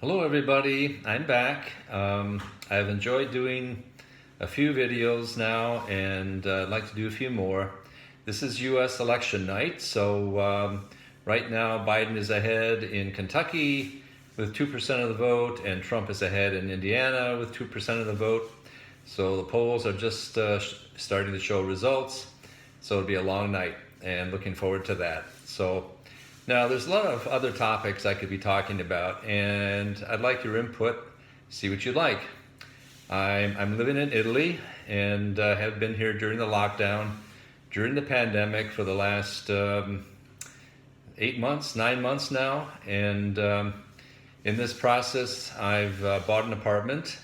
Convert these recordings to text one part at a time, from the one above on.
Hello everybody, I'm back. I've enjoyed doing a few videos now and I'd like to do a few more. This is US election night, so right now Biden is ahead in Kentucky with 2% of the vote and Trump is ahead in Indiana with 2% of the vote. So the polls are just starting to show results, so it'll be a long night and looking forward to that. So now, there's a lot of other topics I could be talking about, and I'd like your input, see what you like. I'm living in Italy and have been here during the lockdown, during the pandemic for the last 8 months, 9 months now. And in this process, I've bought an apartment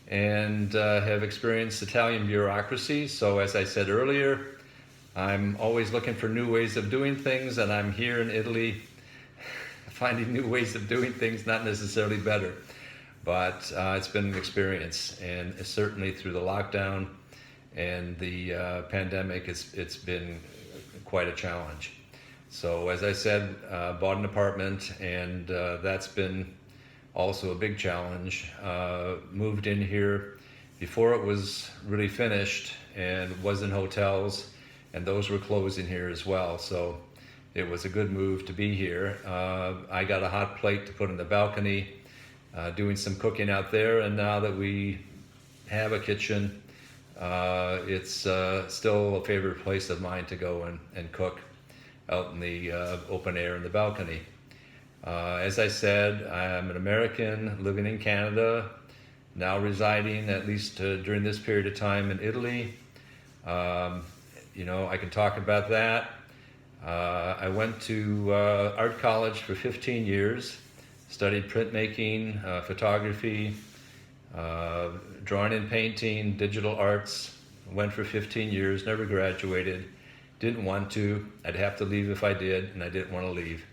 and have experienced Italian bureaucracy. So as I said earlier, I'm always looking for new ways of doing things, and I'm here in Italy finding new ways of doing things, not necessarily better. But it's been an experience, and certainly through the lockdown and the pandemic, it's been quite a challenge. So as I said, bought an apartment, and that's been also a big challenge. Moved in here before it was really finished and was in hotels, and those were closing here as well. So it was a good move to be here. I got a hot plate to put in the balcony, doing some cooking out there, and now that we have a kitchen, it's still a favorite place of mine to go and cook out in the open air in the balcony. As I said, I'm an American living in Canada, now residing, at least during this period of time, in Italy. I can talk about that. I went to art college for 15 years, studied printmaking, photography, drawing and painting, digital arts. Went for 15 years, never graduated, didn't want to. I'd have to leave if I did, and I didn't want to leave.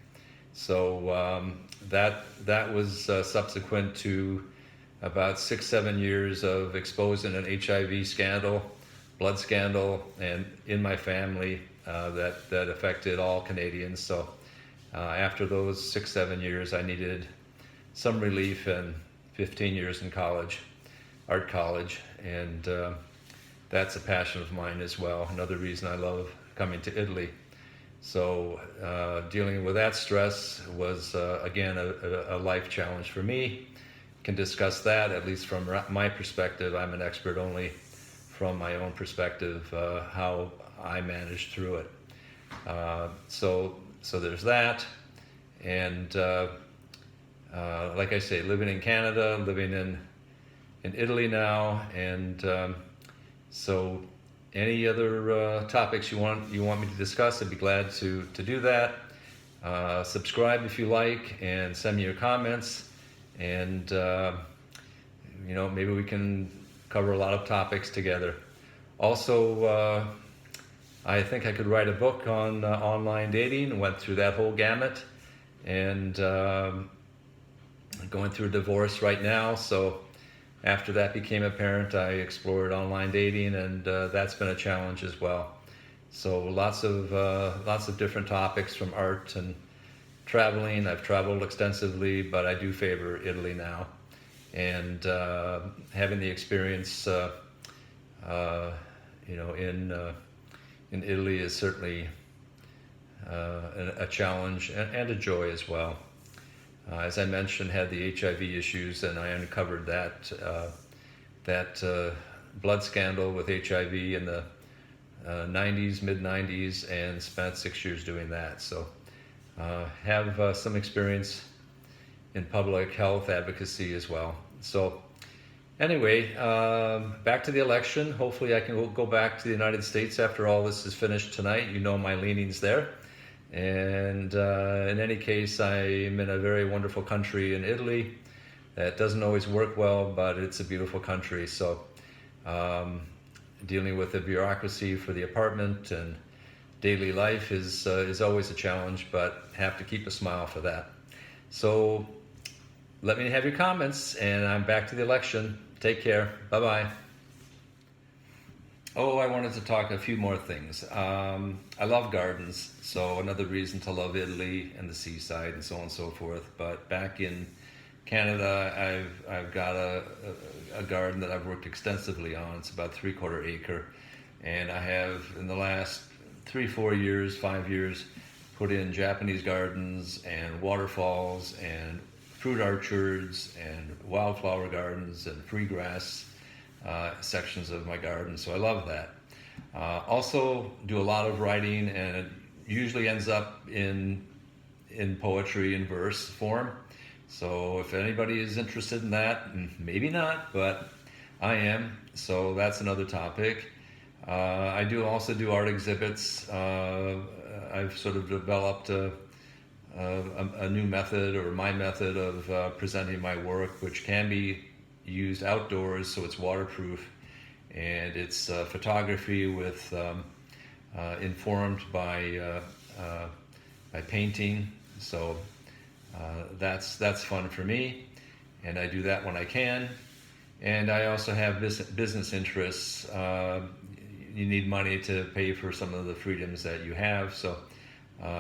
So that was subsequent to about 6-7 years of exposing an HIV scandal, blood scandal, and in my family that affected all Canadians. So after those 6-7 years, I needed some relief, and 15 years in college, art college, and that's a passion of mine as well. Another reason I love coming to Italy. So dealing with that stress was again a life challenge for me. Can discuss that, at least from my perspective. I'm an expert only from my own perspective, how I managed through it. So there's that, and like I say, living in Canada, living in Italy now, and so any other topics you want me to discuss, I'd be glad to do that. Subscribe if you like, and send me your comments, and maybe we can cover a lot of topics together. Also, I think I could write a book on online dating. Went through that whole gamut, and going through a divorce right now. So after that became apparent, I explored online dating, and that's been a challenge as well. So lots of different topics, from art and traveling. I've traveled extensively, but I do favor Italy now. And having the experience, in Italy is certainly a challenge and a joy as well. As I mentioned, had the HIV issues, and I uncovered that blood scandal with HIV in the mid 90s, and spent 6 years doing that. So have some experience in public health advocacy as well. So anyway, back to the election. Hopefully I can go back to the United States after all this is finished tonight. You know my leanings there. And in any case, I'm in a very wonderful country in Italy. That doesn't always work well, but it's a beautiful country. So dealing with the bureaucracy for the apartment and daily life is always a challenge, but have to keep a smile for that. So let me have your comments, and I'm back to the election. Take care. Bye-bye. Oh, I wanted to talk a few more things. I love gardens, so another reason to love Italy and the seaside and so on and so forth. But back in Canada, I've got a garden that I've worked extensively on. It's about 3/4 acre, and I have in the last 3, 4 years, 5 years, put in Japanese gardens and waterfalls and fruit orchards and wildflower gardens and free grass sections of my garden. So I love that. Also do a lot of writing, and it usually ends up in poetry in verse form. So if anybody is interested in that, maybe not, but I am. So that's another topic. I do also do art exhibits. I've sort of developed a new method, or my method of presenting my work, which can be used outdoors, so it's waterproof, and it's photography with informed by painting. So that's fun for me, and I do that when I can. And I also have business interests. You need money to pay for some of the freedoms that you have, so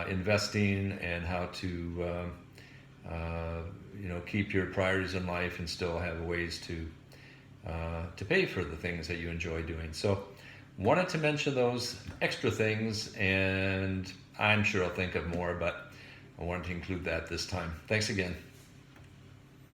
investing and how to keep your priorities in life and still have ways to pay for the things that you enjoy doing. So wanted to mention those extra things, and I'm sure I'll think of more, but I wanted to include that this time. Thanks again.